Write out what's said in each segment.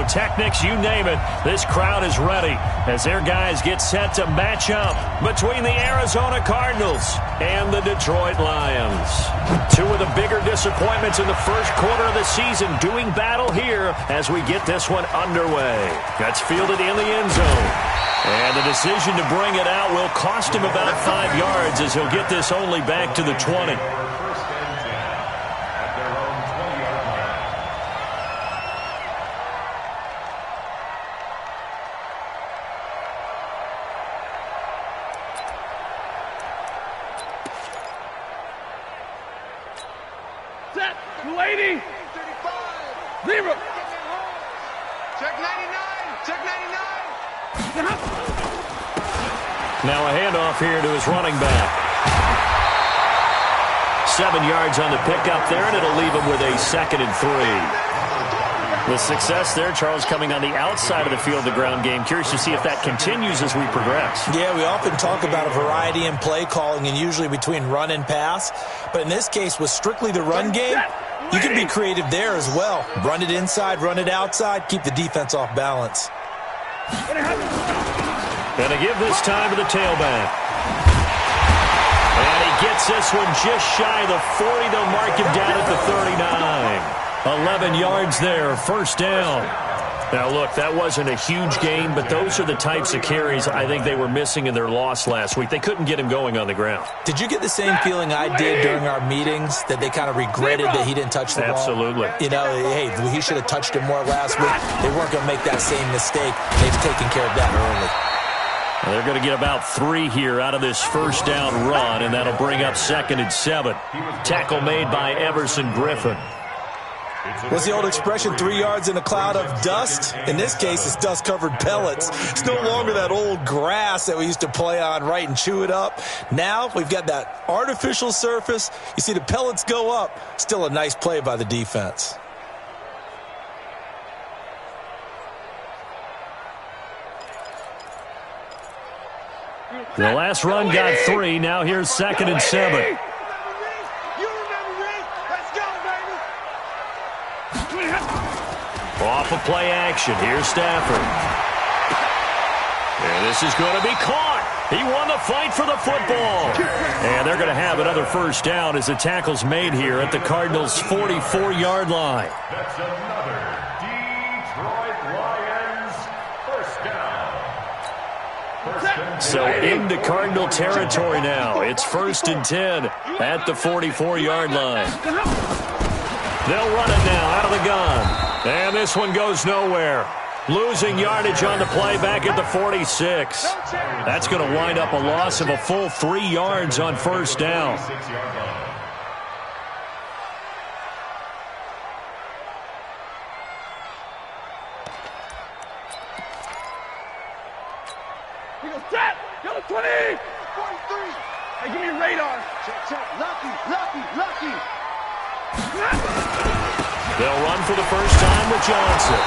pyrotechnics, you name it. This crowd is ready as their guys get set to match up between the Arizona Cardinals and the Detroit Lions. Two of the bigger disappointments in the first quarter of the season doing battle here as we get this one underway. That's fielded in the end zone. And the decision to bring it out will cost him about 5 yards as he'll get this only back to the 20. Set, 280, 0. Check 99, check 99. Now a handoff here to his running back. 7 yards on the pickup there, and it'll leave him with a 2nd and 3. With success there, Charles, coming on the outside of the field, the ground game. Curious to see if that continues as we progress. Yeah, we often talk about a variety in play calling and usually between run and pass. But in this case, with strictly the run game, you can be creative there as well. Run it inside, run it outside, keep the defense off balance. Gonna give this time to the tailback. And he gets this one just shy of the 40. They'll mark him down at the 39. 11 yards there, first down. Now, look, that wasn't a huge gain, but those are the types of carries I think they were missing in their loss last week. They couldn't get him going on the ground. Did you get the same feeling I did during our meetings, that they kind of regretted that he didn't touch the ball? Absolutely. You know, hey, he should have touched it more last week. They weren't going to make that same mistake. They've taken care of that early. Well, they're going to get about 3 here out of this first down run, and that'll bring up 2nd and 7. Tackle made by Everson Griffin. What's the old expression, 3 yards in a cloud of dust? In this case, it's dust-covered pellets. It's no longer that old grass that we used to play on, right, and chew it up. Now we've got that artificial surface. You see the pellets go up. Still a nice play by the defense. The last run got 3. Now here's 2nd and 7. Off of play action. Here's Stafford. And this is going to be caught. He won the fight for the football. And they're going to have another first down as the tackle's made here at the Cardinals' 44-yard line. That's another Detroit Lions first down. So into Cardinal territory now. It's 1st and 10 at the 44-yard line. They'll run it now out of the gun. And this one goes nowhere. Losing yardage on the play back at the 46. That's going to wind up a loss of a full 3 yards on first down. He goes, set, go 20. 43. Hey, give me your radar. Check, check, lucky. They'll run for the first time with Johnson.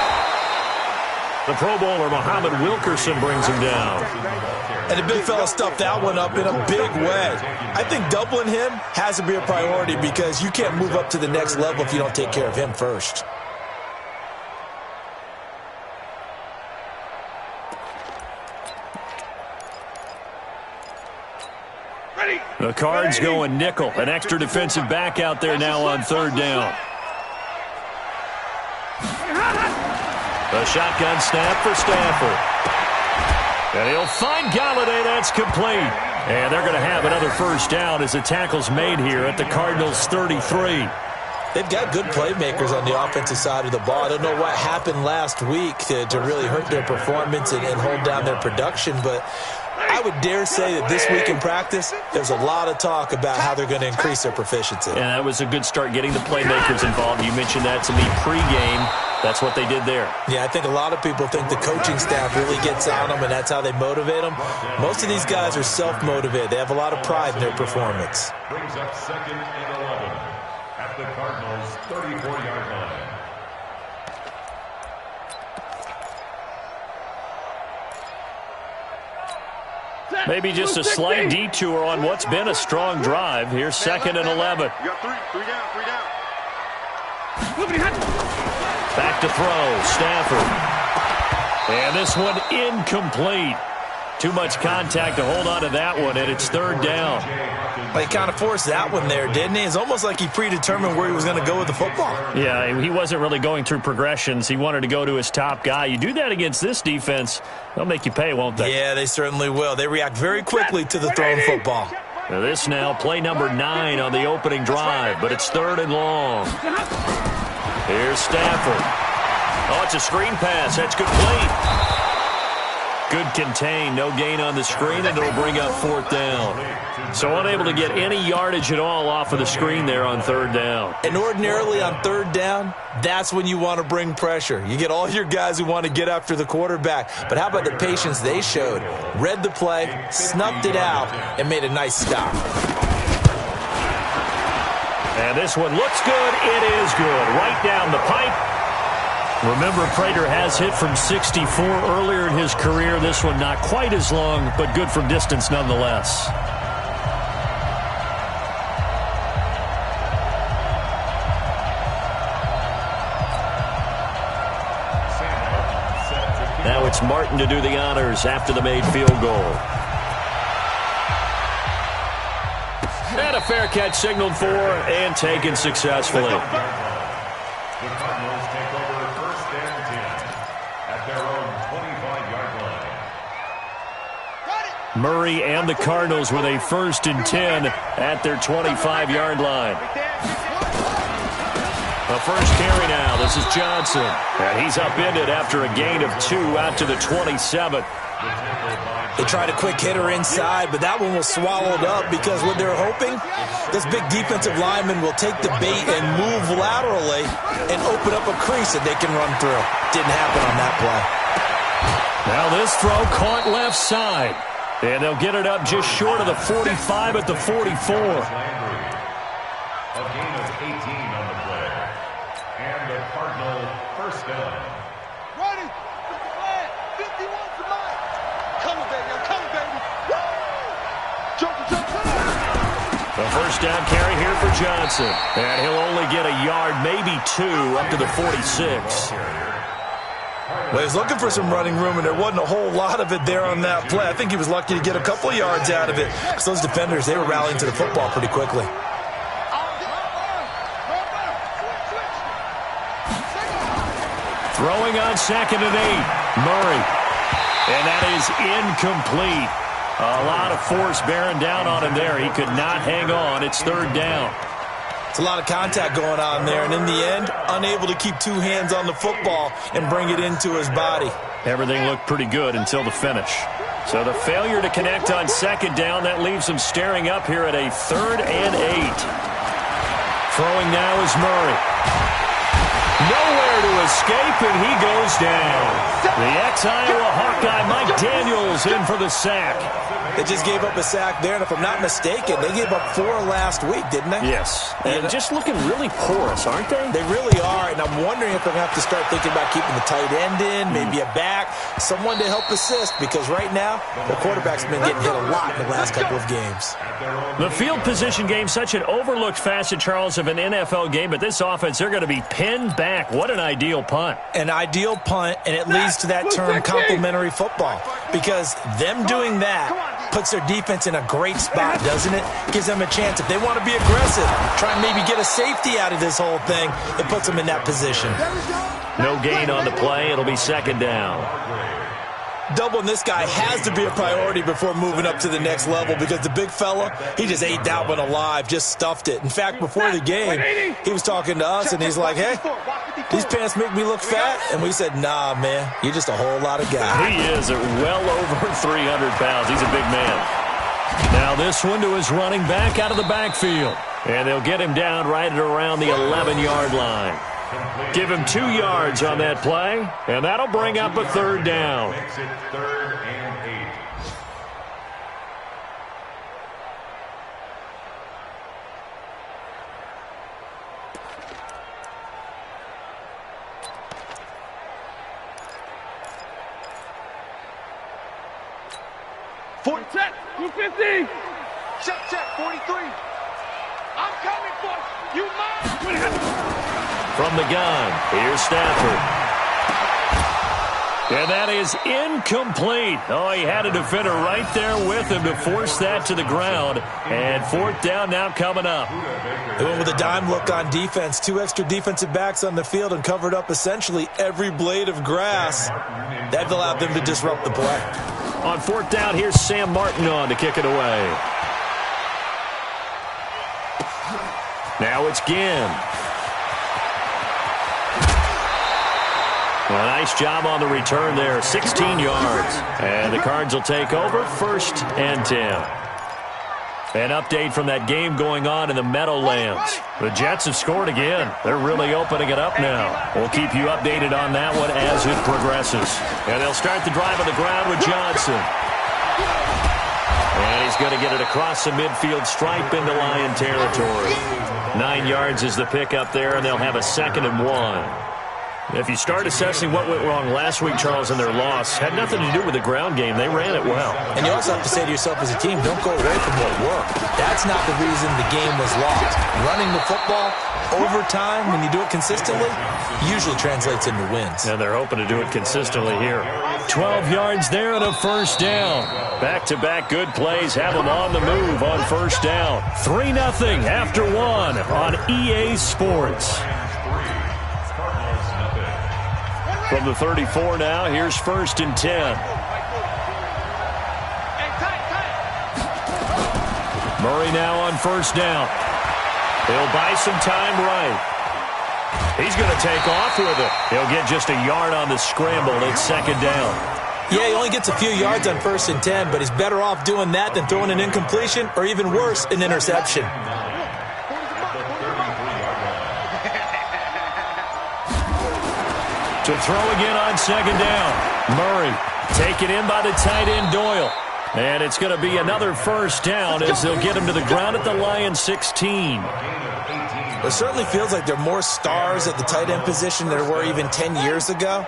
The Pro Bowler, Muhammad Wilkerson, brings him down. And the big fella stuffed that one up in a big way. I think doubling him has to be a priority because you can't move up to the next level if you don't take care of him first. The Cards going nickel. An extra defensive back out there now on 3rd down. A shotgun snap for Stafford. And he'll find Galladay. That's complete. And they're going to have another first down as the tackle's made here at the Cardinals' 33. They've got good playmakers on the offensive side of the ball. I don't know what happened last week to really hurt their performance and hold down their production, but I would dare say that this week in practice, there's a lot of talk about how they're going to increase their proficiency. And that was a good start getting the playmakers involved. You mentioned that to me pregame. That's what they did there. Yeah, I think a lot of people think the coaching staff really gets on them, and that's how they motivate them. Most of these guys are self-motivated. They have a lot of pride in their performance. Brings up 2nd and 11 at the Cardinals' 34-yard line. Maybe just a slight detour on what's been a strong drive. Here's 2nd and 11. You got 3 down. Back back to throw. Stafford. And this one incomplete. Too much contact to hold on to that one, and it's third down. Well, he kind of forced that one there, didn't he? It's almost like he predetermined where he was going to go with the football. Yeah, he wasn't really going through progressions. He wanted to go to his top guy. You do that against this defense, they'll make you pay, won't they? Yeah, they certainly will. They react very quickly to the thrown football. Now this now, play number 9 on the opening drive, but it's third and long. Here's Stafford. Oh, it's a screen pass. That's complete. Good contain, no gain on the screen, and it'll bring up fourth down. So unable to get any yardage at all off of the screen there on third down. And ordinarily on third down, that's when you want to bring pressure. You get all your guys who want to get after the quarterback. But how about the patience they showed? Read the play, snuffed it out, and made a nice stop. And this one looks good. It is good. Right down the pipe. Remember, Prater has hit from 64 earlier in his career. This one not quite as long, but good from distance nonetheless. Now it's Martin to do the honors after the made field goal. And a fair catch signaled for and taken successfully. The Cardinals take over first and 10 at their own 25-yard line. Murray and the Cardinals with a first and 10 at their 25-yard line. The first carry now. This is Johnson. And he's upended after a gain of 2 out to the 27. They tried a quick hitter inside, but that one was swallowed up because what they're hoping, this big defensive lineman will take the bait and move laterally and open up a crease that they can run through. Didn't happen on that play. Now this throw caught left side. And they'll get it up just short of the 45 at the 44. A gain of 18 on the play. And the Cardinal first down. Ready? 51 tonight. Come on, baby. Come on, baby. Woo! Jump. The first down carry here for Johnson. And he'll only get a yard, maybe 2, up to the 46. Well, he was looking for some running room, and there wasn't a whole lot of it there on that play. I think he was lucky to get a couple of yards out of it. Because those defenders, they were rallying to the football pretty quickly. Throwing on second and 8. Murray. And that is incomplete. A lot of force bearing down on him there. He could not hang on. It's third down. It's a lot of contact going on there, and in the end, unable to keep 2 hands on the football and bring it into his body. Everything looked pretty good until the finish. So the failure to connect on second down, that leaves him staring up here at a third and 8. Throwing now is Murray. Nowhere to escape, and he goes down. The ex-Iowa Hawkeye Mike Daniels in for the sack. They just gave up a sack there, and if I'm not mistaken, they gave up 4 last week, didn't they? Yes. And just looking really porous, aren't they? They really are, and I'm wondering if they're going to have to start thinking about keeping the tight end in, maybe a back, someone to help assist, because right now, the quarterback's been getting hit a lot in the last couple of games. The field position game, such an overlooked facet, Charles, of an NFL game, but this offense, they're going to be pinned back. What an ideal punt. An ideal punt, and it leads to that term complementary football, because them doing that puts their defense in a great spot, doesn't it? Gives them a chance. If they want to be aggressive, try and maybe get a safety out of this whole thing, it puts them in that position. No gain on the play. It'll be second down. Doubling this guy has to be a priority before moving up to the next level, because the big fella, he just ate that one alive, just stuffed it. In fact, before the game, he was talking to us, and he's like, hey, these pants make me look fat. And we said, nah, man, you're just a whole lot of guy. He is at well over 300 pounds. He's a big man. Now this one to his running back out of the backfield. And they'll get him down right at around the 11-yard line. Give him 2 yards on that play, and that'll bring up a third down. Makes it third and 8. Check, 250. Check, 43. I'm coming for you. You mind? From the gun, here's Stafford. And that is incomplete. Oh, he had a defender right there with him to force that to the ground. And fourth down now coming up. They went with a dime look on defense. 2 extra defensive backs on the field and covered up essentially every blade of grass. That allowed them to disrupt the play. On fourth down, here's Sam Martin on to kick it away. Now it's Ginn. Well, nice job on the return there, 16 yards. And the Cards will take over, 1st and 10. An update from that game going on in the Meadowlands. The Jets have scored again. They're really opening it up now. We'll keep you updated on that one as it progresses. And they'll start the drive on the ground with Johnson. And he's going to get it across the midfield stripe into Lion territory. 9 yards is the pickup there, and they'll have a 2nd and 1. If you start assessing what went wrong last week, Charles, in their loss, had nothing to do with the ground game. They ran it well. And you also have to say to yourself as a team, don't go away from what worked. That's not the reason the game was lost. Running the football over time, when you do it consistently, usually translates into wins. And they're hoping to do it consistently here. 12 yards there and a 1st down. Back-to-back good plays have them on the move on 1st down. 3-0 after 1 on EA Sports. From the 34 now, here's 1st and 10. Murray now on 1st down. He'll buy some time right. He's going to take off with it. He'll get just a yard on the scramble. It's 2nd down. Yeah, he only gets a few yards on 1st and 10, but he's better off doing that than throwing an incompletion or even worse, an interception. To throw again on 2nd down. Murray taken in by the tight end Doyle. And it's going to be another 1st down as they'll get him to the ground at the Lions 16. It certainly feels like there are more stars at the tight end position than there were even 10 years ago.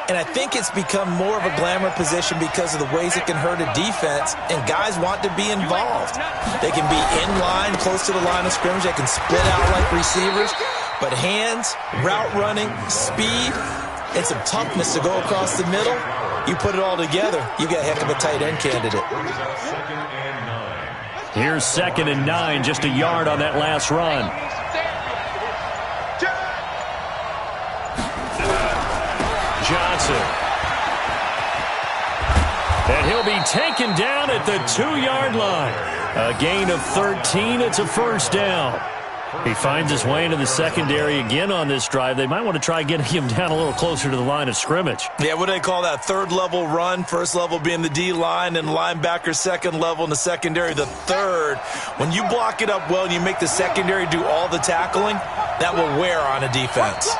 And I think it's become more of a glamour position because of the ways it can hurt a defense, and guys want to be involved. They can be in line, close to the line of scrimmage. They can split out like receivers. But hands, route running, speed, and some toughness to go across the middle, you put it all together, you got a heck of a tight end candidate. Here's 2nd and 9, just a yard on that last run. Johnson. And he'll be taken down at the 2-yard line. A gain of 13, it's a 1st down. He finds his way into the secondary again on this drive. They might want to try getting him down a little closer to the line of scrimmage. Yeah, what do they call that? 3rd level run, 1st level being the D-line, and linebacker 2nd level in the secondary, the 3rd. When you block it up well and you make the secondary do all the tackling, that will wear on a defense.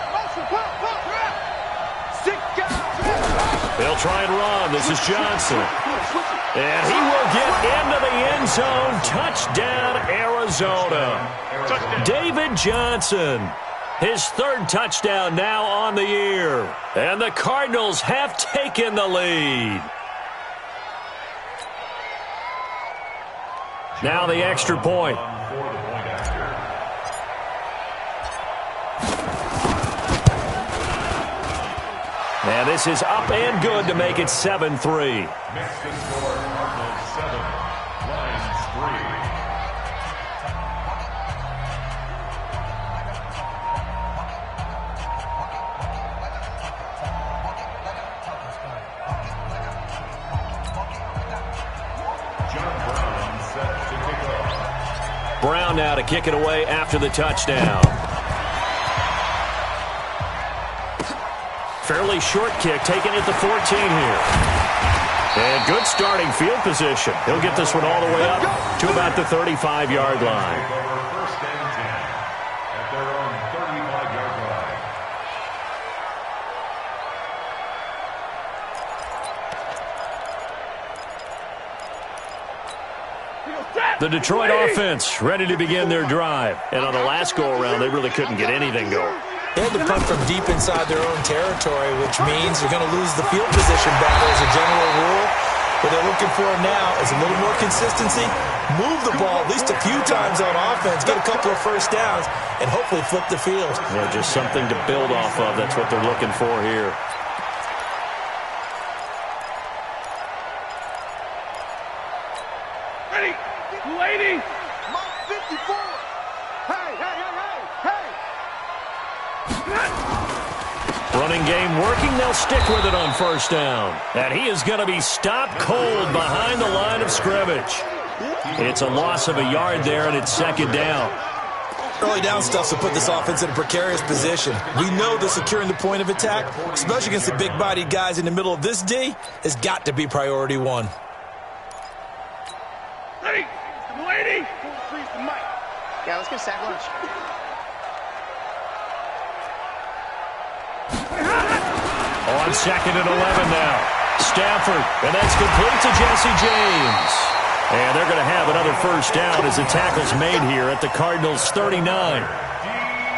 They'll try and run. This is Johnson. And he will get into the end zone. Touchdown, Arizona. David Johnson. His 3rd touchdown now on the year. And the Cardinals have taken the lead. Now the extra point. And this is up and good to make it 7-3. Mexican score, Cardinals 7, Lions 3. John Brown set to kick off. Brown now to kick it away after the touchdown. Fairly short kick, taken at the 14 here. And good starting field position. He'll get this one all the way up to about the 35-yard line. 1st and 10 at their own 35-yard line. The Detroit offense ready to begin their drive. And on the last go-around, they really couldn't get anything going. They had to punt from deep inside their own territory, which means you're going to lose the field position battle as a general rule. What they're looking for now is a little more consistency, move the ball at least a few times on offense, get a couple of first downs, and hopefully flip the field. Yeah, just something to build off of. That's what they're looking for here. Ready? 280. Mike 54. Hey, hey, hey, hey, hey. Running game working. They'll stick with it on first down. And he is going to be stopped cold behind the line of scrimmage. It's a loss of a yard there, and it's second down. Early down stuff will put this offense in a precarious position. We know that securing the point of attack, especially against the big-bodied guys in the middle of this D, has got to be priority one. Ready? 280. 43's the mic. Yeah, let's go sack lunch. On second and 11 now. Stafford, and that's complete to Jesse James. And they're going to have another first down as the tackle's made here at the Cardinals' 39.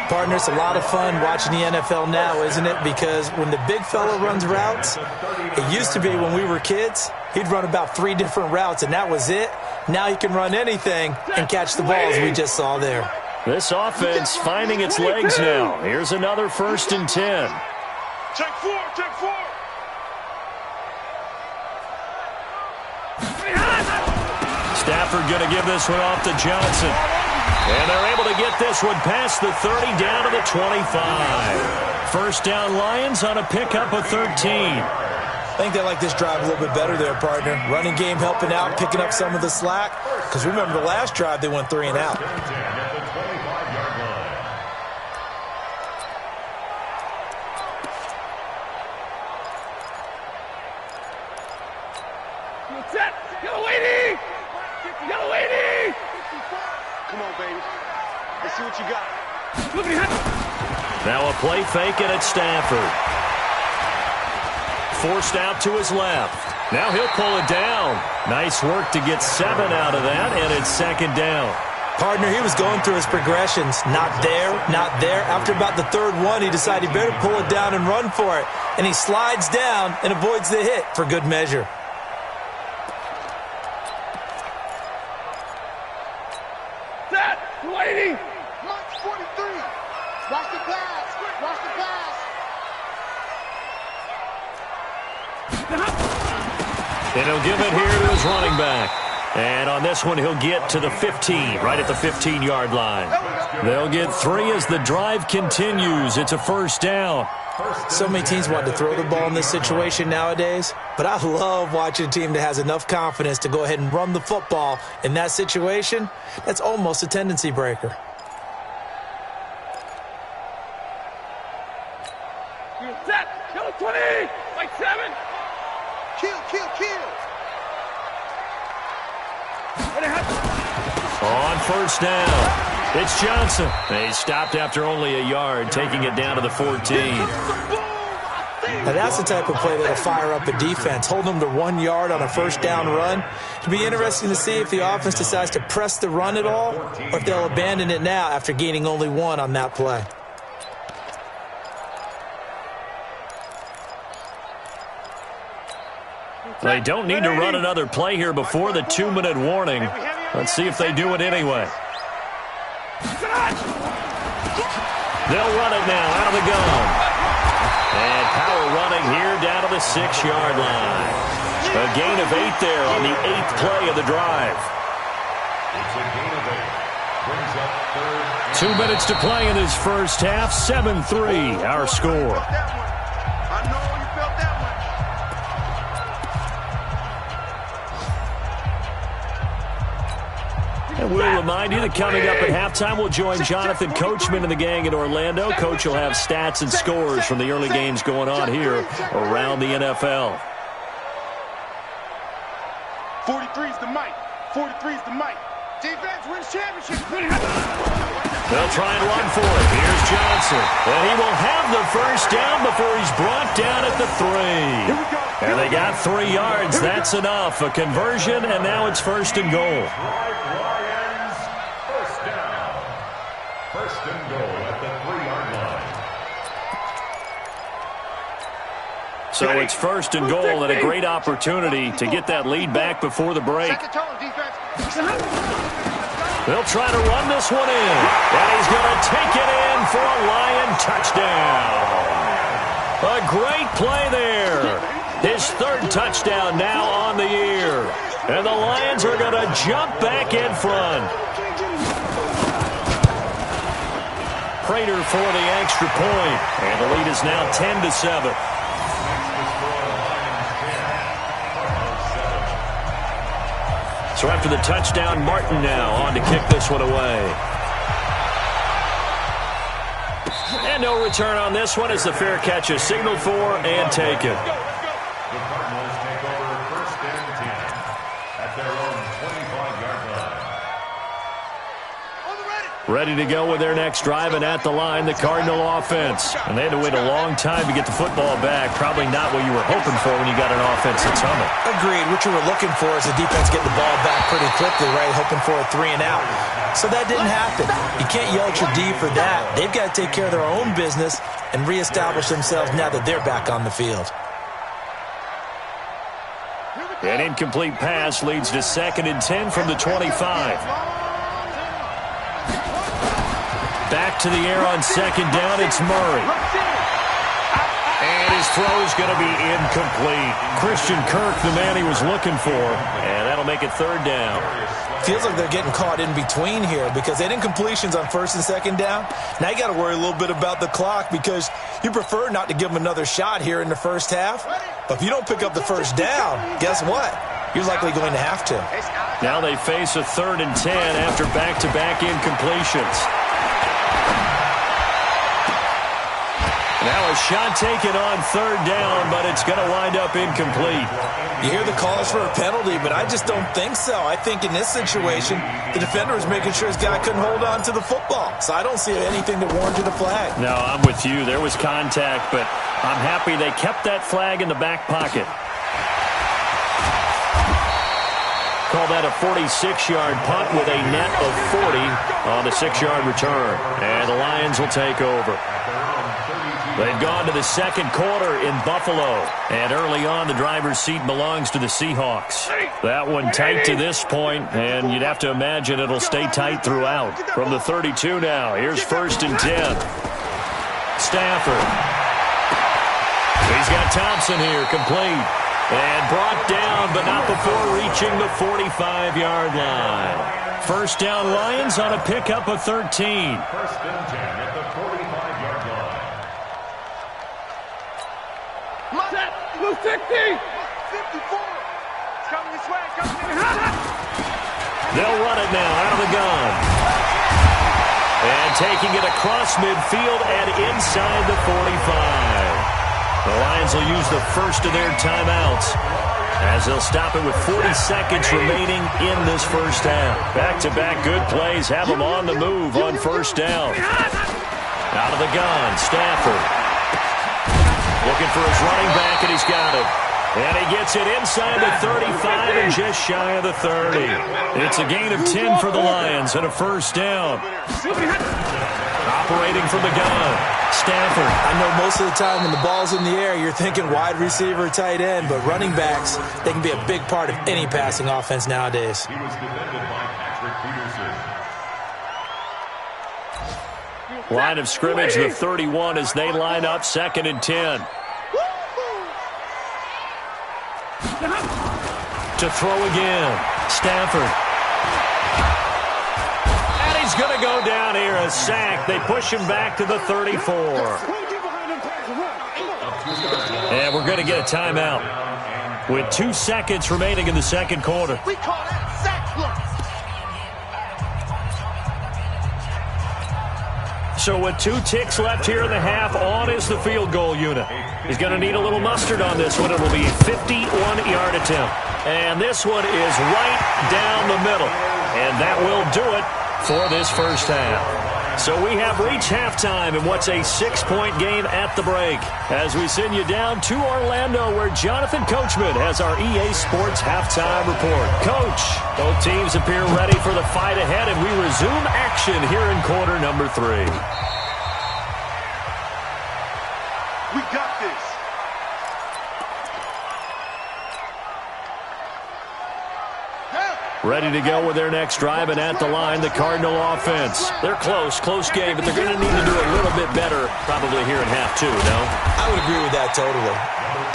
Partner, it's a lot of fun watching the NFL now, isn't it? Because when the big fella runs routes, it used to be when we were kids, he'd run about 3 different routes, and that was it. Now he can run anything and catch the ball, as we just saw there. This offense finding its legs now. Here's another first and 10. Check 4, check 4. Stafford going to give this one off to Johnson. And they're able to get this one past the 30 down to the 25. First down Lions on a pickup of 13. I think they like this drive a little bit better there, partner. Running game helping out, picking up some of the slack. Because remember the last drive, they went 3 and out. Set. Yellow 80. Yellow 80. Come on, baby. Let's see what you got. Now a play fake, and it's Stafford. Forced out to his left. Now he'll pull it down. Nice work to get 7 out of that, and it's second down. Partner, he was going through his progressions. Not there, not there. After about the third one, he decided he better pull it down and run for it. And he slides down and avoids the hit for good measure. Set. 280. Mike 43. Watch the pass. Watch the pass. And he'll give it here to his running back. And on this one, he'll get to the 15, right at the 15-yard line. They'll get 3 as the drive continues. It's a first down. So many teams want to throw the ball in this situation nowadays, but I love watching a team that has enough confidence to go ahead and run the football in that situation. That's almost a tendency breaker. You're set. Yellow 20. Like 7. Kill, kill, kill. On first down, it's Johnson. He stopped after only a yard, taking it down to the 14. Now that's the type of play that'll fire up a defense, hold them to 1 yard on a first down run. It'll be interesting to see if the offense decides to press the run at all, or if they'll abandon it now after gaining only 1 on that play. They don't need to run another play here before the 2-minute warning. Let's see if they do it anyway. They'll run it now out of the gun. And power running here down to the 6-yard line. A gain of 8 there on the 8th play of the drive. It's a gain of 8. Brings up 3rd. 2 minutes to play in this first half. 7-3 our score. I know you felt that one. And we'll remind you that coming up at halftime, we'll join Jonathan Coachman and the gang in Orlando. Coach will have stats and scores from the early games going on here around the NFL. 43's the mic. 43's the mic. Defense wins championship. They'll try and run for it. Here's Johnson. And he will have the first down before he's brought down at the 3. And they got 3 yards. That's enough. A conversion, and now it's first and goal. Lions, first down. First and goal at the 3-yard line. So it's first and goal and a great opportunity to get that lead back before the break. They'll try to run this one in. And he's going to take it in for a Lion touchdown. A great play there. His third touchdown now on the year. And the Lions are going to jump back in front. Prater for the extra point. And the lead is now 10-7. So after the touchdown, Martin now on to kick this one away. And no return on this one as the fair catch is signaled for and taken. The Cardinals take over first and 10 at their own 25-yard line. Ready to go with their next drive, and at the line, the Cardinal offense. And they had to wait a long time to get the football back. Probably not what you were hoping for when you got an offense that's humming. Agreed. What you were looking for is the defense getting the ball back pretty quickly, right? Hoping for a 3-and-out. So that didn't happen. You can't yell at your D for that. They've got to take care of their own business and reestablish themselves now that they're back on the field. An incomplete pass leads to 2nd and 10 from the 25. Back to the air on 2nd down, it's Murray. And his throw is going to be incomplete. Christian Kirk, the man he was looking for, and that'll make it 3rd down. Feels like they're getting caught in between here because they had incompletions on 1st and 2nd down. Now you got to worry a little bit about the clock because you prefer not to give them another shot here in the first half. But if you don't pick up the 1st down, guess what? You're likely going to have to. Now they face a 3rd and 10 after back-to-back incompletions. Now a shot taken on 3rd down, but it's going to wind up incomplete. You hear the calls for a penalty, but I just don't think so. I think in this situation, the defender was making sure his guy couldn't hold on to the football. So I don't see anything that warranted a flag. No, I'm with you. There was contact, but I'm happy they kept that flag in the back pocket. Call that a 46-yard punt with a net of 40 on the 6-yard return. And the Lions will take over. They've gone to the 2nd quarter in Buffalo. And early on, the driver's seat belongs to the Seahawks. That one tight to this point, and you'd have to imagine it'll stay tight throughout. From the 32 now, here's 1st and 10. Stafford. He's got Thompson here, complete. And brought down, but not before reaching the 45-yard line. 1st down, Lions on a pickup of 13. 1st and 10 at the 45-yard line. Blue 60! 54! It's coming this way, They'll run it now out of the gun. And taking it across midfield and inside the 45. The Lions will use the first of their timeouts as they'll stop it with 40 seconds remaining in this first half. Back-to-back good plays have them on the move on 1st down. Out of the gun, Stafford. Looking for his running back, and he's got it. And he gets it inside the 35 and just shy of the 30. It's a gain of 10 for the Lions and a 1st down. Operating from the gun, Stafford. I know most of the time when the ball's in the air, you're thinking wide receiver, tight end, but running backs, they can be a big part of any passing offense nowadays. He was defended by Patrick Peterson. Line of scrimmage, the 31 as they line up 2nd and 10. To throw again, Stafford. And he's going to go down here, a sack. They push him back to the 34. And we're going to get a timeout with 2 seconds remaining in the 2nd quarter. We call that sack plus. So with 2 ticks left here in the half, on is the field goal unit. He's going to need a little mustard on this one. It will be a 51-yard attempt. And this one is right down the middle. And that will do it for this first half. So we have reached halftime in what's a 6-point game at the break. As we send you down to Orlando, where Jonathan Coachman has our EA Sports halftime report. Coach, both teams appear ready for the fight ahead, and we resume action here in quarter number 3. We got this. Ready to go with their next drive, and at the line, the Cardinal offense. They're close game, but they're going to need to do a little bit better probably here in half two, no? I would agree with that totally.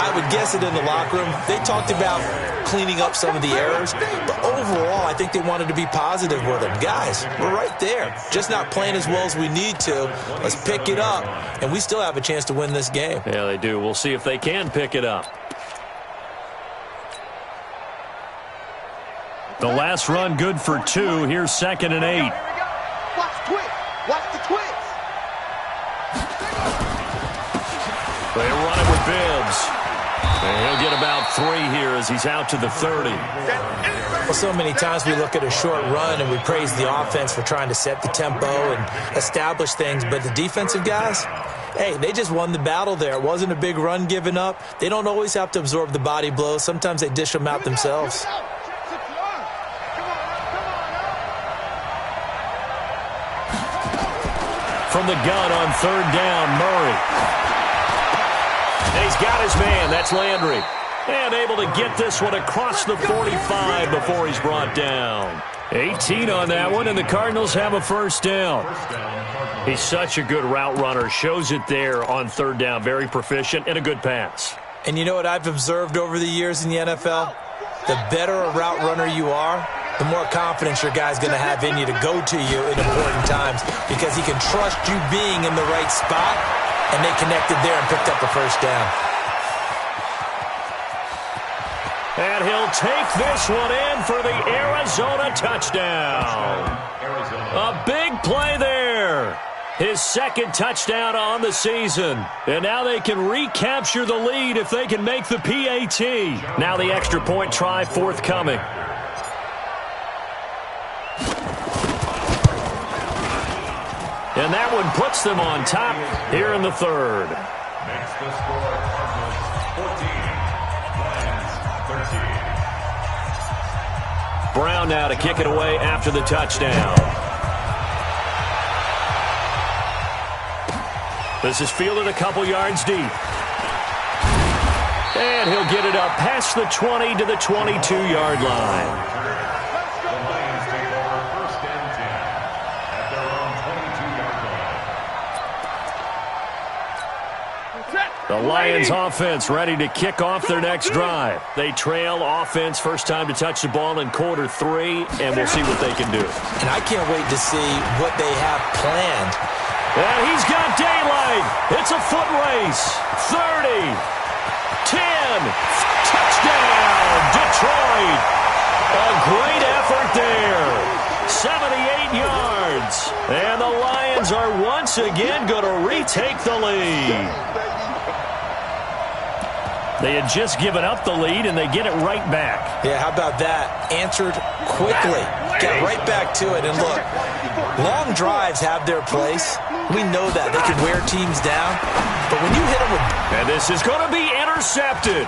I would guess it in the locker room. They talked about cleaning up some of the errors, but overall, I think they wanted to be positive with them. Guys, we're right there. Just not playing as well as we need to. Let's pick it up, and we still have a chance to win this game. Yeah, they do. We'll see if they can pick it up. The last run good for 2. Here's 2nd and 8. Watch the twist. Watch the twist. They run it with Bibbs. And he'll get about 3 here as he's out to the 30. Well, so many times we look at a short run and we praise the offense for trying to set the tempo and establish things, but the defensive guys, hey, they just won the battle there. It wasn't a big run given up. They don't always have to absorb the body blows. Sometimes they dish them out themselves. From the gun on 3rd down, Murray. And he's got his man. That's Landry. And able to get this one across the 45 before he's brought down. 18 on that one, and the Cardinals have a 1st down. He's such a good route runner. Shows it there on 3rd down. Very proficient and a good pass. And you know what I've observed over the years in the NFL? The better a route runner you are, the more confidence your guy's going to have in you to go to you in important times because he can trust you being in the right spot, and they connected there and picked up a 1st down. And he'll take this one in for the Arizona touchdown. A big play there. His 2nd touchdown on the season. And now they can recapture the lead if they can make the PAT. Now the extra point try forthcoming. And that one puts them on top here in the 3rd. Makes the score Cardinals 14, Lions 13. Brown now to kick it away after the touchdown. This is fielded a couple yards deep. And he'll get it up past the 20 to the 22-yard line. The Lions offense ready to kick off their next drive. They trail offense first time to touch the ball in quarter 3, and we'll see what they can do. And I can't wait to see what they have planned. And he's got daylight. It's a foot race. 30, 10, touchdown, Detroit. A great effort there. 78 yards. And the Lions are once again going to retake the lead. They had just given up the lead, and they get it right back. Yeah, how about that? Answered quickly. Got right back to it. And look, long drives have their place. We know that. They can wear teams down. But when you hit them with... And this is going to be intercepted.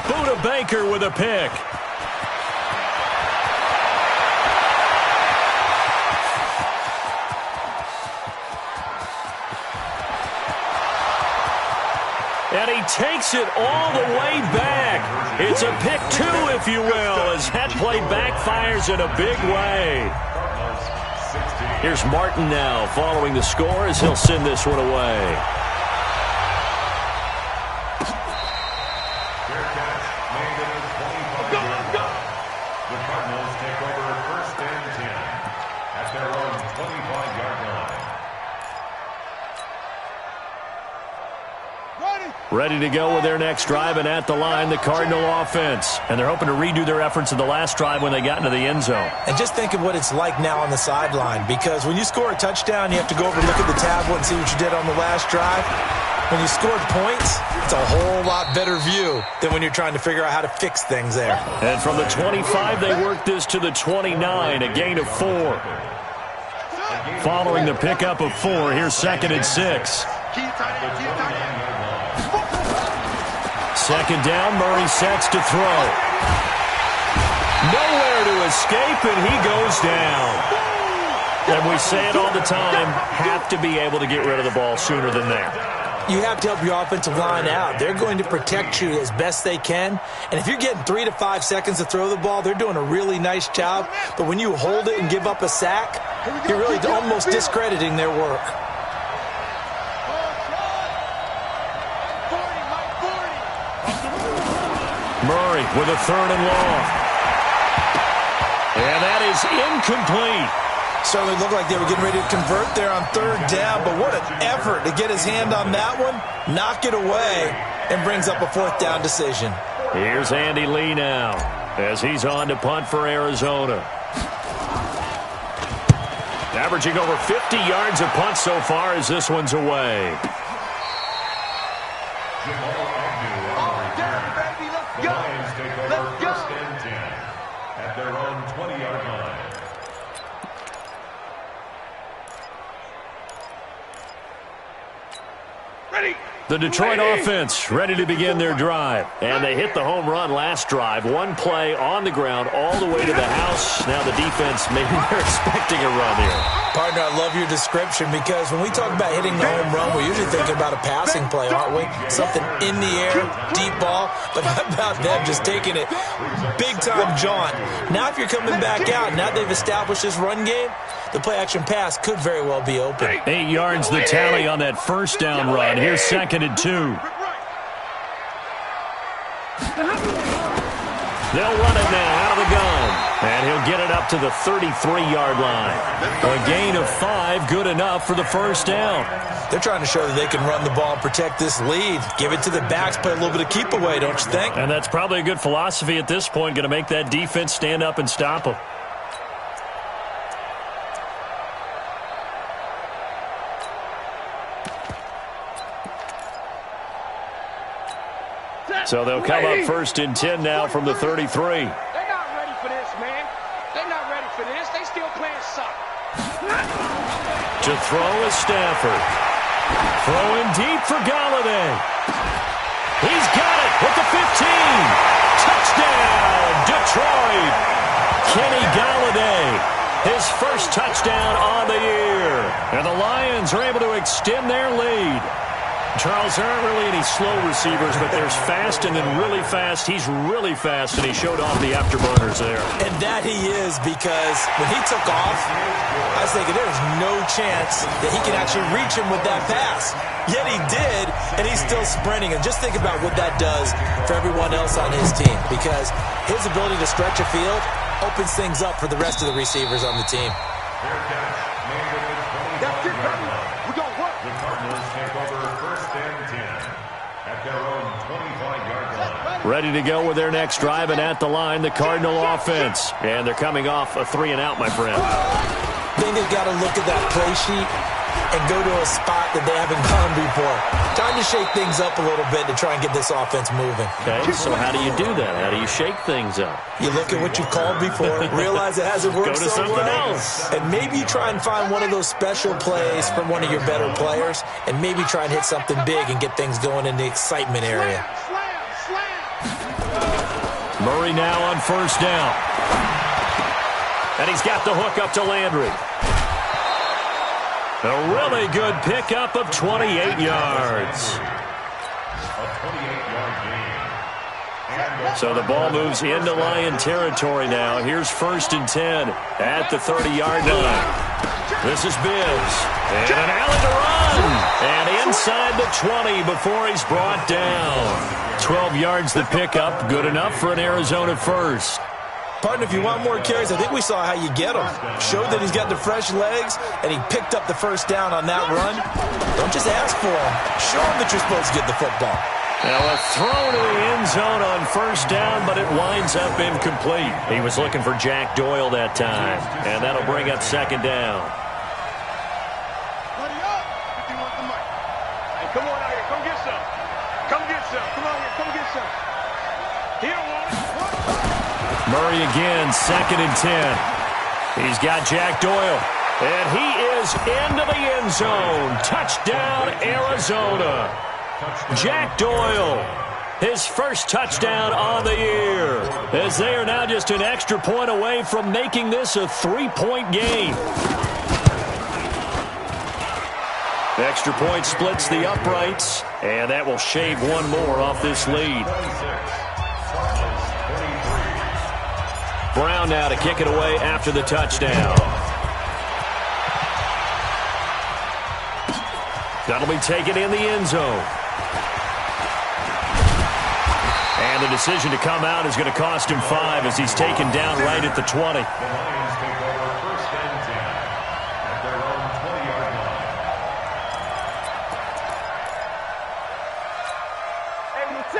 Buda Baker with a pick. And he takes it all the way back. It's a pick 2, if you will, as that play backfires in a big way. Here's Martin now following the score as he'll send this one away. Fair catch made at the 25-yard line. The Cardinals take over 1st and 10 at their own 25-yard line. Ready to go with their next drive, and at the line, the Cardinal offense. And they're hoping to redo their efforts in the last drive when they got into the end zone. And just think of what it's like now on the sideline, because when you score a touchdown, you have to go over and look at the tablet and see what you did on the last drive. When you scored points, it's a whole lot better view than when you're trying to figure out how to fix things there. And from the 25, they work this to the 29, a gain of 4. Following the pickup of 4, here's 2nd and 6. 2nd down, Murray sets to throw. Nowhere to escape, and he goes down. And we say it all the time, have to be able to get rid of the ball sooner than that. you have to help your offensive line out. They're going to protect you as best they can. And if you're getting 3 to 5 seconds to throw the ball, they're doing a really nice job. But when you hold it and give up a sack, you're really almost discrediting their work. Murray with a 3rd and long. And that is incomplete. Certainly looked like they were getting ready to convert there on 3rd down, but what an effort to get his hand on that one, knock it away, and brings up a 4th down decision. Here's Andy Lee now as he's on to punt for Arizona. Averaging over 50 yards a punt so far as this one's away. The Lions take over 1st and 10 at their own 20-yard line. Ready. The Detroit offense ready to begin their drive. And they hit the home run last drive. One play on the ground all the way to the house. Now the defense, maybe they're expecting a run here. Partner, I love your description because when we talk about hitting the home run, we're usually thinking about a passing play, aren't we? Something in the air, deep ball. But how about them just taking it big-time jaunt? Now if you're coming back out, now they've established this run game, the play-action pass could very well be open. 8 yards the tally on that 1st down run. Here's 2nd and 2. They'll run it now out of the gun. And he'll get it up to the 33-yard line. A gain of 5, good enough for the 1st down. They're trying to show that they can run the ball and protect this lead. Give it to the backs, play a little bit of keep away, don't you think? And that's probably a good philosophy at this point, going to make that defense stand up and stop them. So they'll come up 1st and 10 now from the 33. They're not ready for this, man. They're not ready for this. They still playing soccer. To throw is Stafford. Throwing deep for Galladay. He's got it at the 15. Touchdown, Detroit. Kenny Galladay, his first touchdown on the year. And the Lions are able to extend their lead. Charles, there aren't really any slow receivers, but there's fast and then really fast. He's really fast, and he showed off the afterburners there. And that he is, because when he took off, I was thinking there's no chance that he can actually reach him with that pass. Yet he did, and he's still sprinting. And just think about what that does for everyone else on his team, because his ability to stretch a field opens things up for the rest of the receivers on the team. That's it, baby. We're going to work. The Cardinals take over 1st and 10 at their own 25-yard line. Ready to go with their next drive, and at the line, the Cardinal offense. And they're coming off a 3-and-out, my friend. I think they've got to look at that play sheet and go to a spot that they haven't gone before. Time to shake things up a little bit to try and get this offense moving. Okay, so how do you do that? How do you shake things up? You look at what you've called before, realize it hasn't worked Go to so something well, else. and maybe you try and find one of those special plays from one of your better players, and maybe try and hit something big and get things going in the excitement area. Murray now on 1st down. And he's got the hook up to Landry. A really good pickup of 28 yards. A 28-yard gain. So the ball moves into Lion territory now. Here's 1st and 10 at the 30-yard line. This is Biz. And an alley to run. And inside the 20 before he's brought down. 12 yards the pickup. Good enough for an Arizona first. Partner, if you want more carries, I think we saw how you get them. Showed that he's got the fresh legs, and he picked up the 1st down on that run. Don't just ask for him. Show him that you're supposed to get the football. Now a throw to the end zone on 1st down, but it winds up incomplete. He was looking for Jack Doyle that time, and that'll bring up 2nd down. Buddy up if you want the mic. Hey, come on out here. Come get some. Come get some. Come on here. Come get some. He don't want it. Murray again, 2nd and 10. He's got Jack Doyle, and he is into the end zone. Touchdown, Arizona. Jack Doyle, his first touchdown on the year, as they are now just an extra point away from making this a 3-point game. Extra point splits the uprights, and that will shave one more off this lead. Brown now to kick it away after the touchdown. That'll be taken in the end zone. And the decision to come out is going to cost him 5 as he's taken down right at the 20. The Lions take over first and 10 at their own 20-yard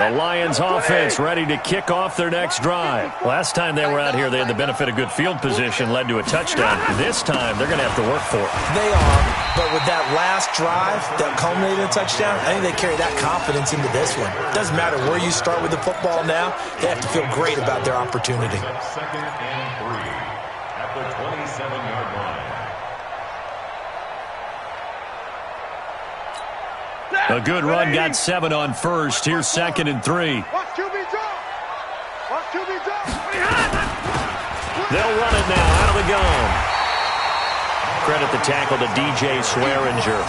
line. The Lions offense ready to kick off their next drive. Last time they were out here, they had the benefit of good field position, led to a touchdown. This time, they're going to have to work for it. They are, but with that last drive that culminated in a touchdown, I think they carry that confidence into this one. Doesn't matter where you start with the football now, they have to feel great about their opportunity. Second and 3 at the 27-yard line. A good run got 7 on first. Here's 2nd and 3. Watch QB drop. Watch QB drop. They'll run it now out of the gun. Credit the tackle to DJ Swearinger.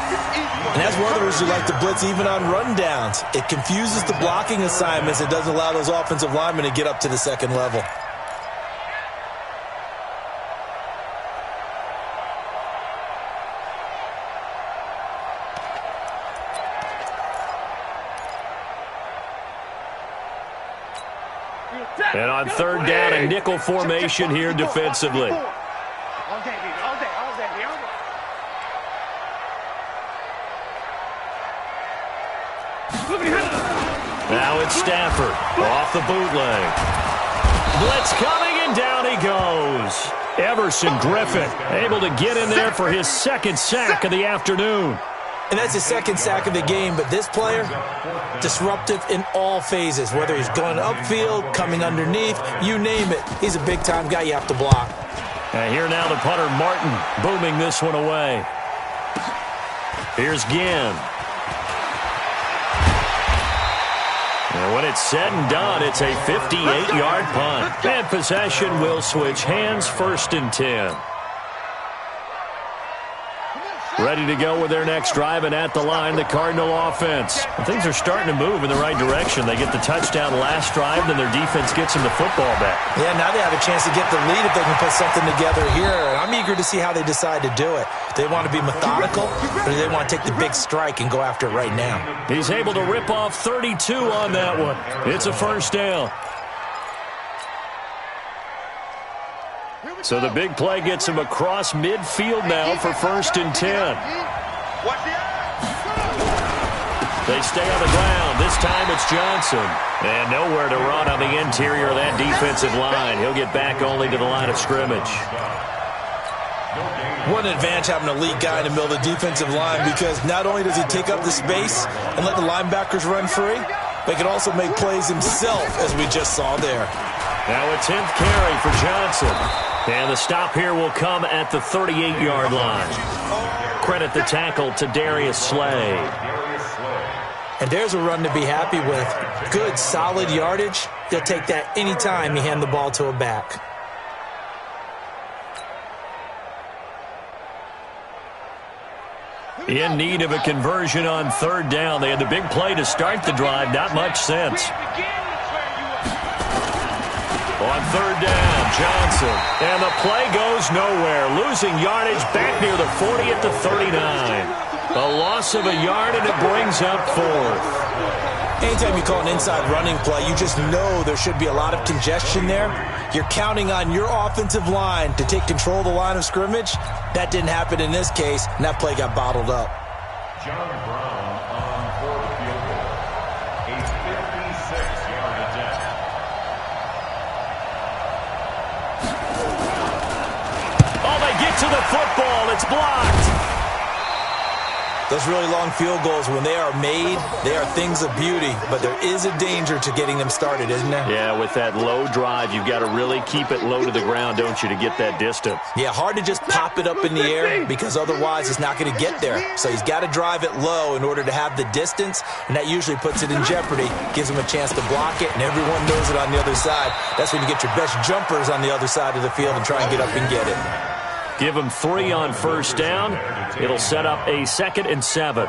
And that's one of the reasons we like to blitz even on rundowns. It confuses the blocking assignments. It doesn't allow those offensive linemen to get up to the second level. And on 3rd down, a nickel formation here defensively. All day, all day, all day, all day. Now it's Stafford off the bootleg. Blitz coming, and down he goes. Everson Griffin able to get in there for his 2nd sack of the afternoon. And that's his 2nd sack of the game, but this player, disruptive in all phases, whether he's going upfield, coming underneath, you name it. He's a big-time guy you have to block. And here now the punter, Martin, booming this one away. Here's Ginn. And when it's said and done, it's a 58-yard punt. And possession will switch hands, 1st and 10. Ready to go with their next drive, and at the line, the Cardinal offense. And things are starting to move in the right direction. They get the touchdown last drive, then their defense gets them the football back. Yeah, now they have a chance to get the lead if they can put something together here. I'm eager to see how they decide to do it. They want to be methodical, or do they want to take the big strike and go after it right now? He's able to rip off 32 on that one. It's a 1st down. So the big play gets him across midfield now for 1st and 10. They stay on the ground. This time it's Johnson. And nowhere to run on the interior of that defensive line. He'll get back only to the line of scrimmage. What an advantage having an elite guy in the middle of the defensive line, because not only does he take up the space and let the linebackers run free, but he can also make plays himself, as we just saw there. Now a 10th carry for Johnson. And the stop here will come at the 38-yard line. Credit the tackle to Darius Slay. And there's a run to be happy with. Good, solid yardage. He'll take that any time you hand the ball to a back. In need of a conversion on 3rd down. They had the big play to start the drive. Not much sense. On 3rd down, Johnson. And the play goes nowhere. Losing yardage back near the 40 at the 39. A loss of a yard, and it brings up 4th. Anytime you call an inside running play, you just know there should be a lot of congestion there. You're counting on your offensive line to take control of the line of scrimmage. That didn't happen in this case, and that play got bottled up. John Brown on for the field goal. A 56-yard attempt. Oh, they get to the football. It's blocked. Those really long field goals, when they are made, they are things of beauty, but there is a danger to getting them started, isn't there? Yeah, with that low drive, you've got to really keep it low to the ground, don't you, to get that distance. Yeah, hard to just pop it up in the air, because otherwise it's not going to get there. So he's got to drive it low in order to have the distance, and that usually puts it in jeopardy, gives him a chance to block it, and everyone knows it on the other side. That's when you get your best jumpers on the other side of the field and try and get up and get it. Give them 3 on first down. It'll set up a 2nd and 7.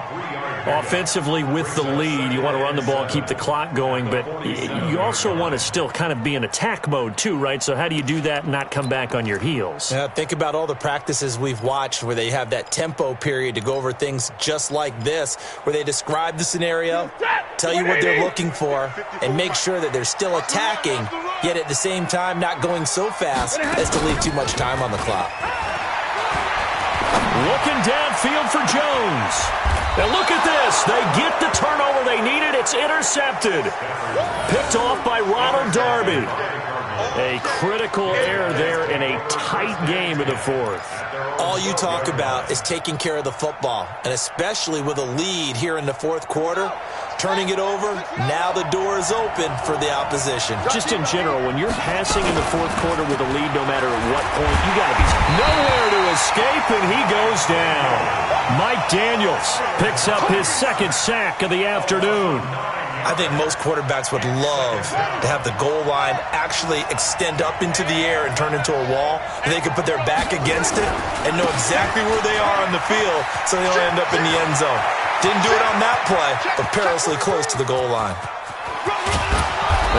Offensively, with the lead, you want to run the ball, keep the clock going, but you also want to still kind of be in attack mode too, right? So how do you do that and not come back on your heels? Yeah, think about all the practices we've watched where they have that tempo period to go over things just like this, where they describe the scenario, tell you what they're looking for, and make sure that they're still attacking, yet at the same time not going so fast as to leave too much time on the clock. Looking downfield for Jones. Now look at this. They get the turnover they needed. It's intercepted. Picked off by Ronald Darby. A critical error there in a tight game in the 4th. All you talk about is taking care of the football, and especially with a lead here in the 4th quarter, turning it over, now the door is open for the opposition. Just in general, when you're passing in the 4th quarter with a lead, no matter at what point, you got to be nowhere to escape, and he goes down. Mike Daniels picks up his 2nd sack of the afternoon. I think most quarterbacks would love to have the goal line actually extend up into the air and turn into a wall, and they could put their back against it and know exactly where they are on the field so they don't end up in the end zone. Didn't do it on that play, but perilously close to the goal line.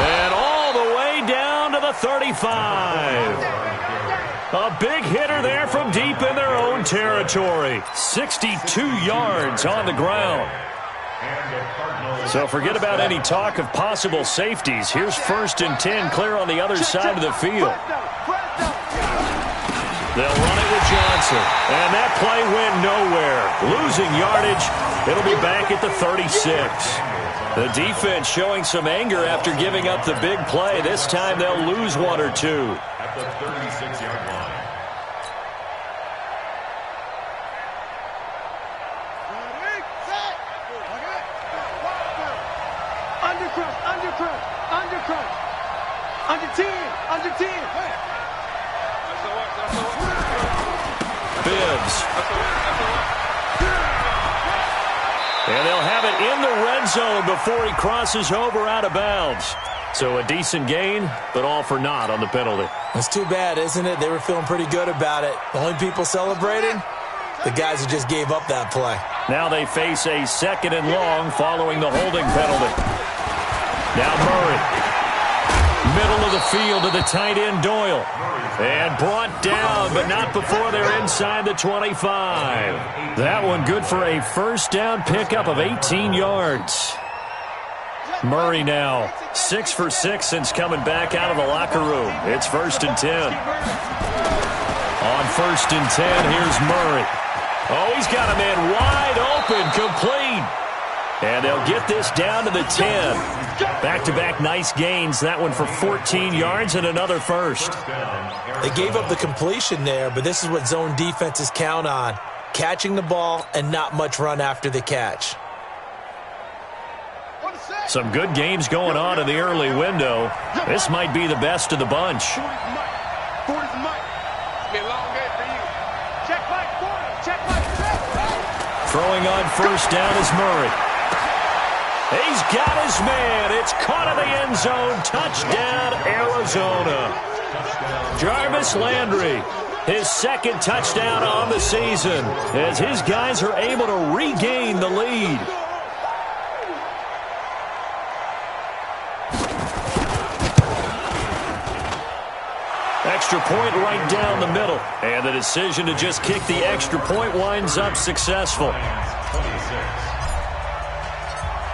And all the way down to the 35. A big hitter there from deep in their own territory. 62 yards on the ground. So forget about any talk of possible safeties. Here's 1st and 10, clear on the other side of the field. They'll run it with Johnson. And that play went nowhere. Losing yardage. It'll be back at the 36. The defense showing some anger after giving up the big play. This time they'll lose 1 or 2. At the 36-yard line. Under 10. Bibbs. And they'll have it in the red zone before he crosses over out of bounds. So a decent gain, but all for naught on the penalty. That's too bad, isn't it? They were feeling pretty good about it. The only people celebrating? The guys who just gave up that play. Now they face a 2nd and long following the holding penalty. Now Murray. Middle of the field to the tight end Doyle. And brought down, but not before they're inside the 25. That one good for a 1st down pickup of 18 yards. Murray now 6 for 6 since coming back out of the locker room. It's 1st and 10. On 1st and 10, here's Murray. Oh, he's got a man wide open, complete. And they'll get this down to the 10. Back-to-back nice gains. That one for 14 yards and another 1st. They gave up the completion there, but this is what zone defenses count on. Catching the ball and not much run after the catch. Some good games going on in the early window. This might be the best of the bunch. Throwing on 1st down is Murray. He's got his man. It's caught in the end zone. Touchdown, Arizona. Jarvis Landry, his 2nd touchdown on the season, as his guys are able to regain the lead. Extra point right down the middle. And the decision to just kick the extra point winds up successful.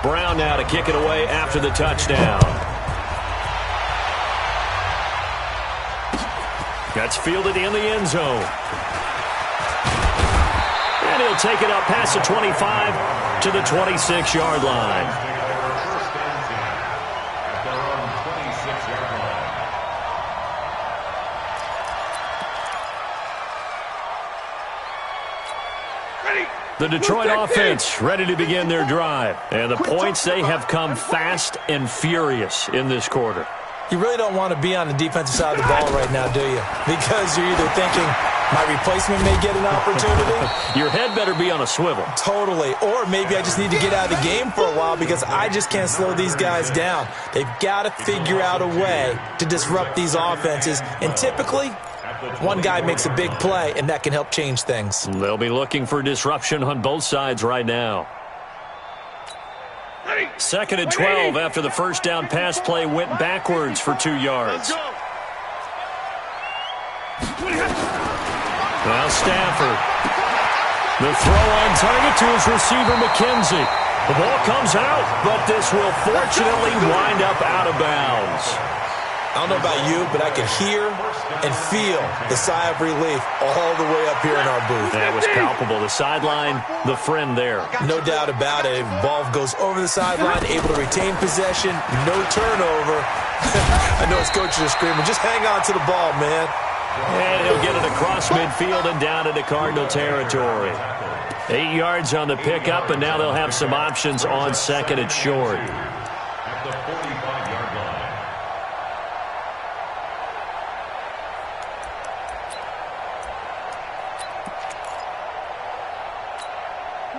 Brown now to kick it away after the touchdown. That's fielded in the end zone. And he'll take it up past the 25 to the 26-yard line. The Detroit offense ready to begin their drive. And the points, they have come fast and furious in this quarter. You really don't want to be on the defensive side of the ball right now, do you? Because you're either thinking, my replacement may get an opportunity. Your head better be on a swivel. Totally. Or maybe I just need to get out of the game for a while because I just can't slow these guys down. They've got to figure out a way to disrupt these offenses. And typically, One guy makes a big play, and that can help change things. They'll be looking for disruption on both sides right now. 2nd and 12 after the first down pass play went backwards for 2 yards. Now Stafford. The throw on target to his receiver, McKenzie. The ball comes out, but this will fortunately wind up out of bounds. I don't know about you, but I can hear and feel the sigh of relief all the way up here in our booth. That was palpable. The sideline, the friend there. No doubt about it. Ball goes over the sideline, able to retain possession, no turnover. I know his coaches are screaming, just hang on to the ball, man. And he'll get it across midfield and down into Cardinal territory. 8 yards on the pickup, and now they'll have some options on 2nd and short. At the 45-yard line.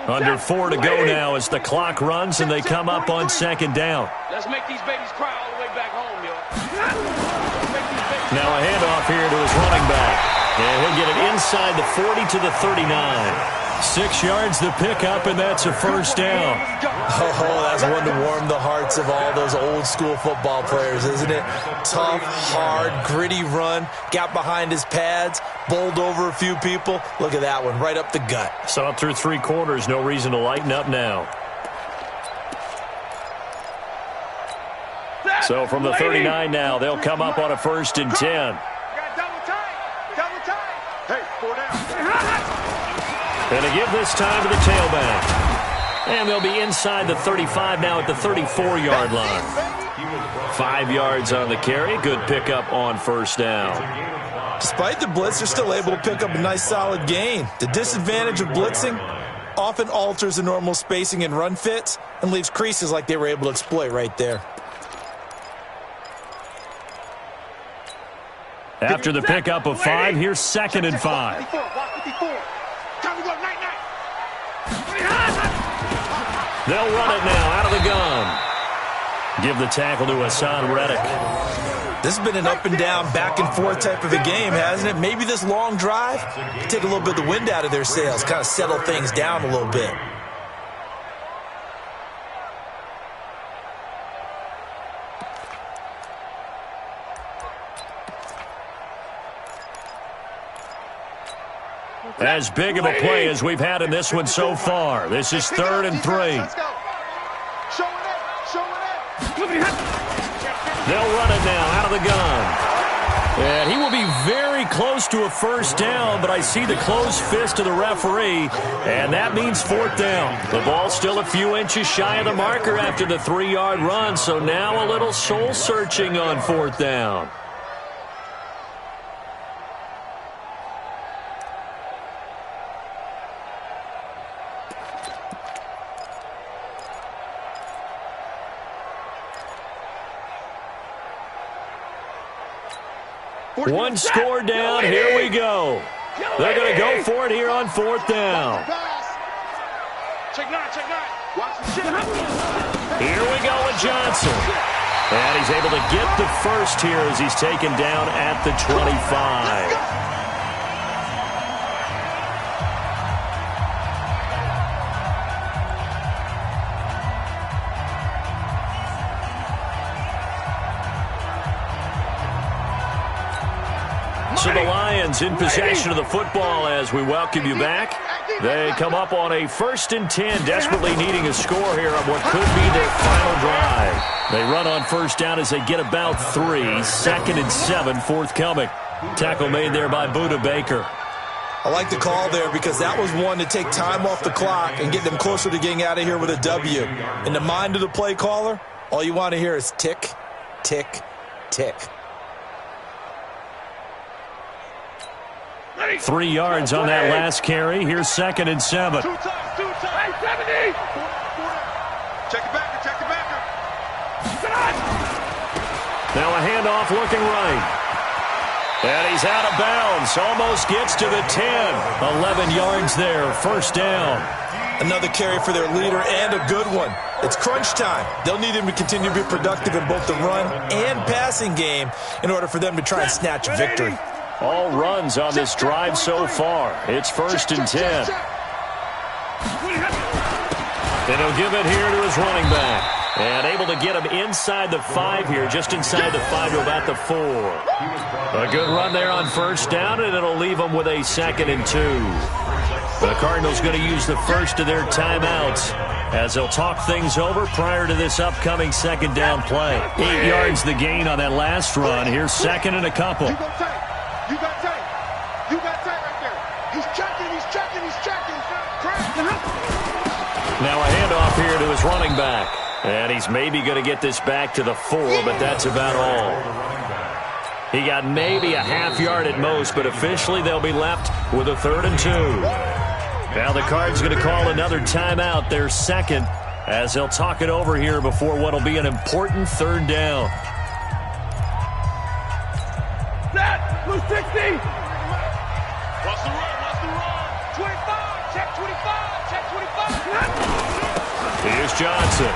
Under 4 to go now as the clock runs and they come up on 2nd down. Let's make these babies cry all the way back home, yo. Now a handoff here to his running back. And he'll get it inside the 40 to the 39. 6 yards the pickup, and that's a first down. Oh, that's one to warm the hearts of all those old school football players, isn't it? Tough, hard, gritty run, got behind his pads, bowled over a few people. Look at that one, right up the gut. So up through 3 quarters, no reason to lighten up now. So from the 39 now, they'll come up on a 1st and 10. Double tight. Hey, 4 down. And to give this time to the tailback. And they'll be inside the 35 now at the 34-yard line. 5 yards on the carry. Good pickup on 1st down. Despite the blitz, they're still able to pick up a nice solid gain. The disadvantage of blitzing often alters the normal spacing and run fits and leaves creases like they were able to exploit right there. After the pickup of 5, here's 2nd and 5. They'll run it now out of the gun. Give the tackle to Hassan Reddick. This has been an up and down, back and forth type of a game, hasn't it? Maybe this long drive can take a little bit of the wind out of their sails, kind of settle things down a little bit. As big of a play as we've had in this one so far. This is 3rd and 3. They'll run it now out of the gun. And he will be very close to a first down, but I see the closed fist of the referee, and that means 4th down. The ball's still a few inches shy of the marker after the 3-yard run, so now a little soul-searching on 4th down. One score down, here we go. They're going to go for it here on 4th down. Check 9. Watch the shit. Here we go with Johnson. And he's able to get the first here as he's taken down at the 25. So the Lions in possession of the football as we welcome you back. They come up on a 1st and 10, desperately needing a score here on what could be their final drive. They run on 1st down as they get about 3. 2nd and 7 forthcoming. Tackle made there by Buda Baker. I like the call there because that was one to take time off the clock and get them closer to getting out of here with a W. In the mind of the play caller, all you want to hear is tick, tick, tick. 3 yards on that last carry. Here's 2nd and 7. 2 times. 70. Check it back. Now a handoff looking right. And he's out of bounds. Almost gets to the 10. 11 yards there. 1st down. Another carry for their leader and a good one. It's crunch time. They'll need him to continue to be productive in both the run and passing game in order for them to try and snatch a victory. all runs on this drive so far. It's 1st and 10. And he'll give it here to his running back. And able to get him inside the 5 here, just inside the 5 to about the 4. A good run there on 1st down, and it'll leave them with a 2nd and 2. The Cardinals going to use the first of their timeouts as they'll talk things over prior to this upcoming 2nd down play. 8 yards the gain on that last run. Here's 2nd and a couple. You got tight. You got tight. You got tight right there. He's checking. He's checking. He's checking. Now a handoff here to his running back. And he's maybe going to get this back to the 4, but that's about all. He got maybe a half yard at most, but officially they'll be left with a 3rd and 2. Now the Cards going to call another timeout, their 2nd, as they'll talk it over here before what will be an important 3rd down. Set! Blue 60! What's the run? What's the run? 25! Check 25! Check 25! Here's Johnson.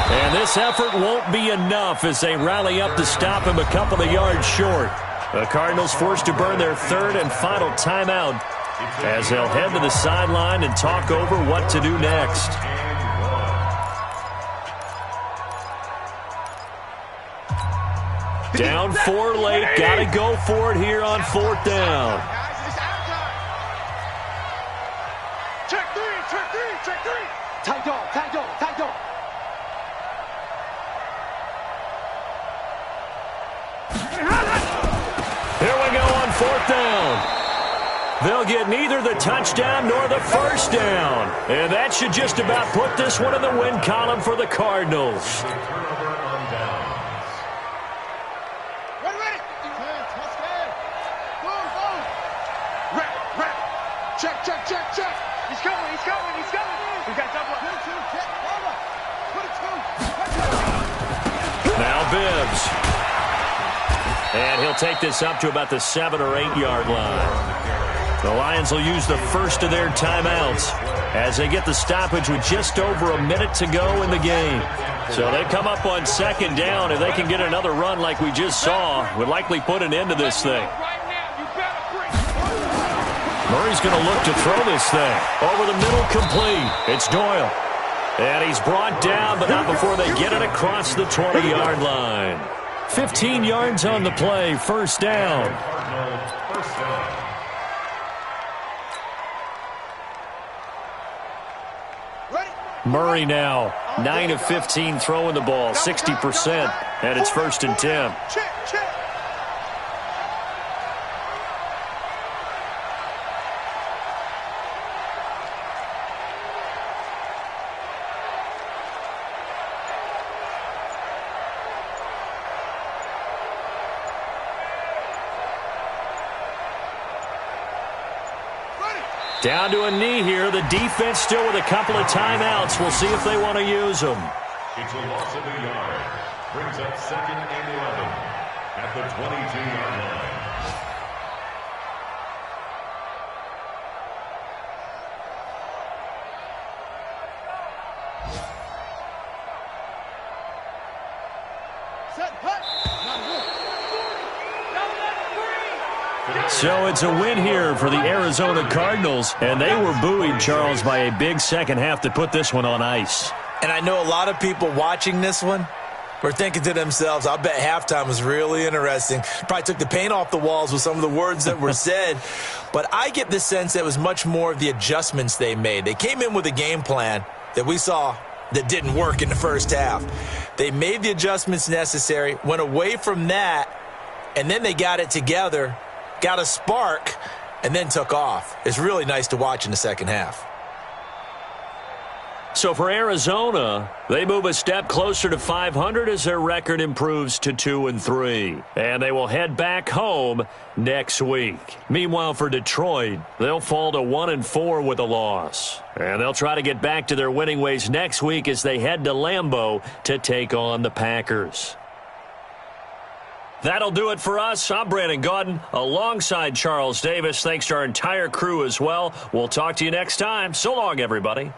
And this effort won't be enough as they rally up to stop him a couple of yards short. The Cardinals forced to burn their 3rd and final timeout as they'll head to the sideline and talk over what to do next. Down 4 late. Got to go for it here on 4th down. Check 3! Check 3! Check 3! Tight dog! Tight dog! Tight dog! Here we go on 4th down. They'll get neither the touchdown nor the 1st down. And that should just about put this one in the win column for the Cardinals. Ready! Rap! Check! He's coming! He's coming! He's coming! We got double. Now Bibbs. And he'll take this up to about the 7 or 8 yard line. The Lions will use the first of their timeouts as they get the stoppage with just over a minute to go in the game. So they come up on 2nd down. If they can get another run like we just saw, would likely put an end to this thing. Murray's going to look to throw this thing. Over the middle, complete. It's Doyle. And he's brought down, but not before they get it across the 20-yard line. 15 yards on the play, 1st down. Murray now, 9 of 15 throwing the ball, 60%, and it's 1st and 10. Check. Down to a knee here. The defense still with a couple of timeouts. We'll see if they want to use them. It's a loss of a yard. Brings up 2nd and 11 at the 22-yard line. So it's a win here for the Arizona Cardinals, and they were buoyed, Charles, by a big second half to put this one on ice. And I know a lot of people watching this one were thinking to themselves, I'll bet halftime was really interesting. Probably took the paint off the walls with some of the words that were said. But I get the sense that it was much more of the adjustments they made. They came in with a game plan that we saw that didn't work in the first half. They made the adjustments necessary, went away from that, and then they got it together, got a spark, and then took off. It's really nice to watch in the second half. So for Arizona, they move a step closer to 500 as their record improves to 2-3. And they will head back home next week. Meanwhile, for Detroit, they'll fall to 1-4 with a loss. And they'll try to get back to their winning ways next week as they head to Lambeau to take on the Packers. That'll do it for us. I'm Brandon Gaudin alongside Charles Davis. Thanks to our entire crew as well. We'll talk to you next time. So long, everybody.